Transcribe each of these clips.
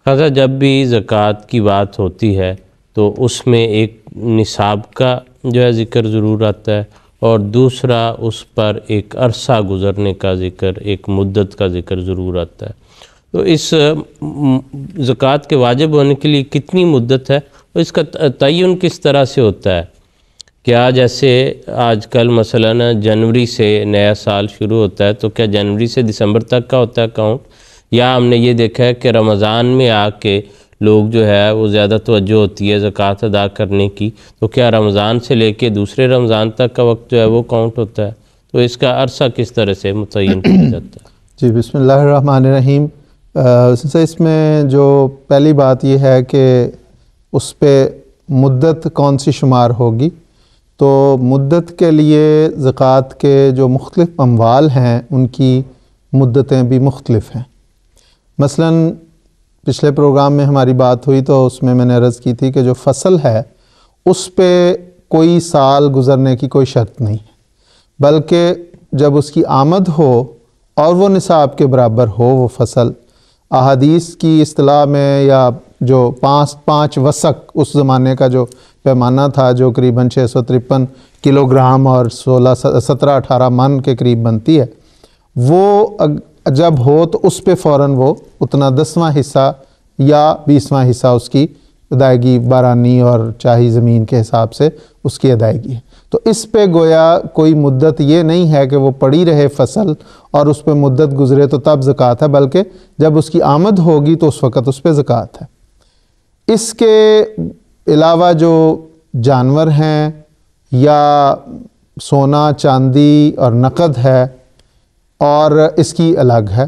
خاصا جب بھی زکوٰۃ کی بات ہوتی ہے تو اس میں ایک نصاب کا جو ہے ذکر ضرور آتا ہے، اور دوسرا اس پر ایک عرصہ گزرنے کا ذکر، ایک مدت کا ذکر ضرور آتا ہے۔ تو اس زکوٰۃ کے واجب ہونے کے لیے کتنی مدت ہے اور اس کا تعین کس طرح سے ہوتا ہے؟ کیا جیسے آج کل مثلا جنوری سے نیا سال شروع ہوتا ہے، تو کیا جنوری سے دسمبر تک کا ہوتا ہے کاؤنٹ، یا ہم نے یہ دیکھا ہے کہ رمضان میں آ کے لوگ جو ہے وہ زیادہ توجہ ہوتی ہے زکوٰۃ ادا کرنے کی، تو کیا رمضان سے لے کے دوسرے رمضان تک کا وقت جو ہے وہ کاؤنٹ ہوتا ہے؟ تو اس کا عرصہ کس طرح سے متعین کیا جاتا ہے؟ جی بسم اللہ الرحمن الرحیم۔ اس میں جو پہلی بات یہ ہے کہ اس پہ مدت کون سی شمار ہوگی، تو مدت کے لیے زکوٰۃ کے جو مختلف اموال ہیں ان کی مدتیں بھی مختلف ہیں۔ مثلاً پچھلے پروگرام میں ہماری بات ہوئی تو اس میں نے عرض کی تھی کہ جو فصل ہے اس پہ کوئی سال گزرنے کی کوئی شرط نہیں ہے، بلکہ جب اس کی آمد ہو اور وہ نصاب کے برابر ہو وہ فصل، احادیث کی اصطلاح میں یا جو پانچ وسق اس زمانے کا جو پیمانہ تھا جو قریباً 653 کلو گرام اور 17-18 من کے قریب بنتی ہے، وہ جب ہو تو اس پہ فوراً وہ اتنا 10واں حصہ یا 20واں حصہ اس کی ادائیگی بارانی اور چاہی زمین کے حساب سے اس کی ادائیگی ہے۔ تو اس پہ گویا کوئی مدت یہ نہیں ہے کہ وہ پڑی رہے فصل اور اس پہ مدت گزرے تو تب زکوٰۃ ہے، بلکہ جب اس کی آمد ہوگی تو اس وقت اس پہ زکوٰۃ ہے۔ اس کے علاوہ جو جانور ہیں یا سونا چاندی اور نقد ہے اور اس کی الگ ہے۔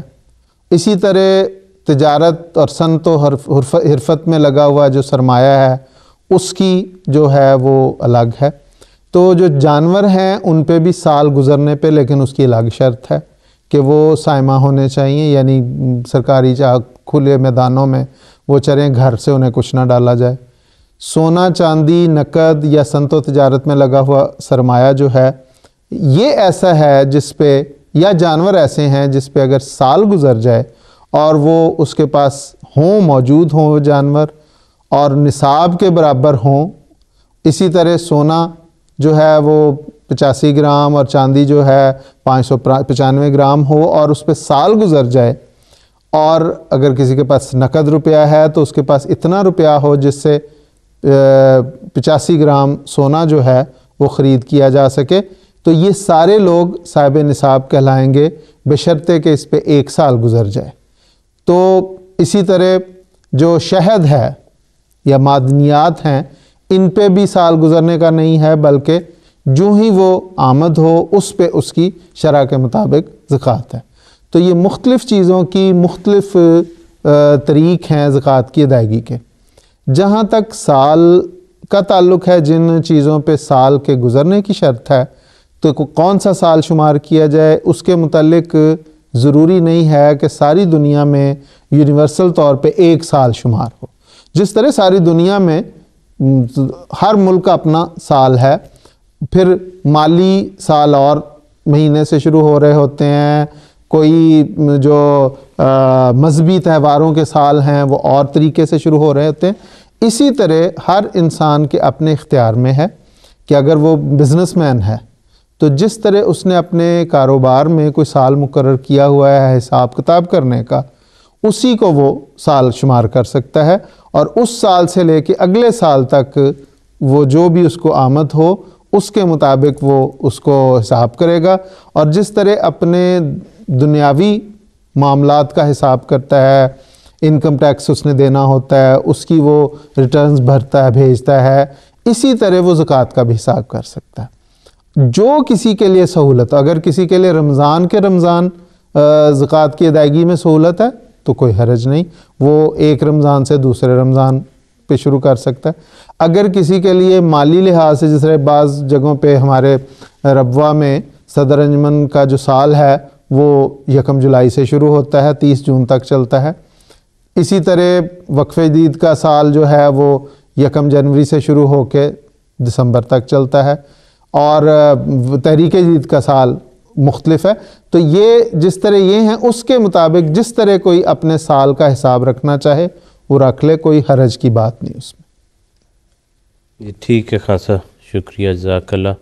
اسی طرح تجارت اور صنعت و حرفت میں لگا ہوا جو سرمایہ ہے اس کی جو ہے وہ الگ ہے۔ تو جو جانور ہیں ان پہ بھی سال گزرنے پہ لیکن اس کی الگ شرط ہے کہ وہ سائمہ ہونے چاہیے، یعنی سرکاری کھلے میدانوں میں وہ چریں، گھر سے انہیں کچھ نہ ڈالا جائے۔ سونا چاندی نقد یا صنعت و تجارت میں لگا ہوا سرمایہ جو ہے یہ ایسا ہے جس پہ، یا جانور ایسے ہیں جس پہ اگر سال گزر جائے اور وہ اس کے پاس ہوں، موجود ہوں وہ جانور اور نصاب کے برابر ہوں۔ اسی طرح سونا جو ہے وہ 85 گرام اور چاندی جو ہے 595 گرام ہو اور اس پہ سال گزر جائے، اور اگر کسی کے پاس نقد روپیہ ہے تو اس کے پاس اتنا روپیہ ہو جس سے 85 گرام سونا جو ہے وہ خرید کیا جا سکے، تو یہ سارے لوگ صاحب نصاب کہلائیں گے بشرطے کہ اس پہ 1 سال گزر جائے۔ تو اسی طرح جو شہد ہے یا معدنیات ہیں ان پہ بھی سال گزرنے کا نہیں ہے، بلکہ جو ہی وہ آمد ہو اس پہ اس کی شرع کے مطابق زکوٰۃ ہے۔ تو یہ مختلف چیزوں کی مختلف طریق ہیں زکوٰۃ کی ادائیگی کے۔ جہاں تک سال کا تعلق ہے، جن چیزوں پہ سال کے گزرنے کی شرط ہے، تو کون سا سال شمار کیا جائے اس کے متعلق ضروری نہیں ہے کہ ساری دنیا میں یونیورسل طور پہ 1 سال شمار ہو۔ جس طرح ساری دنیا میں ہر ملک کا اپنا سال ہے، پھر مالی سال اور مہینے سے شروع ہو رہے ہوتے ہیں، کوئی جو مذہبی تہواروں کے سال ہیں وہ اور طریقے سے شروع ہو رہے ہوتے ہیں۔ اسی طرح ہر انسان کے اپنے اختیار میں ہے کہ اگر وہ بزنس مین ہے تو جس طرح اس نے اپنے کاروبار میں کوئی سال مقرر کیا ہوا ہے حساب کتاب کرنے کا، اسی کو وہ سال شمار کر سکتا ہے، اور اس سال سے لے کے اگلے سال تک وہ جو بھی اس کو آمد ہو اس کے مطابق وہ اس کو حساب کرے گا، اور جس طرح اپنے دنیاوی معاملات کا حساب کرتا ہے، انکم ٹیکس اس نے دینا ہوتا ہے، اس کی وہ ریٹرنز بھرتا ہے بھیجتا ہے، اسی طرح وہ زکوٰۃ کا بھی حساب کر سکتا ہے۔ جو کسی کے لیے سہولت، اگر کسی کے لیے رمضان کے رمضان زکوٰۃ کی ادائیگی میں سہولت ہے تو کوئی حرج نہیں، وہ ایک رمضان سے دوسرے رمضان پہ شروع کر سکتا ہے۔ اگر کسی کے لیے مالی لحاظ سے، جس طرح بعض جگہوں پہ ہمارے ربوہ میں صدر انجمن کا جو سال ہے وہ 1 جولائی سے شروع ہوتا ہے، 30 جون تک چلتا ہے۔ اسی طرح وقف جدید کا سال جو ہے وہ 1 جنوری سے شروع ہو کے دسمبر تک چلتا ہے، اور تحریک جدید کا سال مختلف ہے۔ تو یہ جس طرح یہ ہیں اس کے مطابق جس طرح کوئی اپنے سال کا حساب رکھنا چاہے وہ رکھ لے، کوئی حرج کی بات نہیں اس میں. جی ٹھیک ہے خاصا، شکریہ، جزاک اللہ.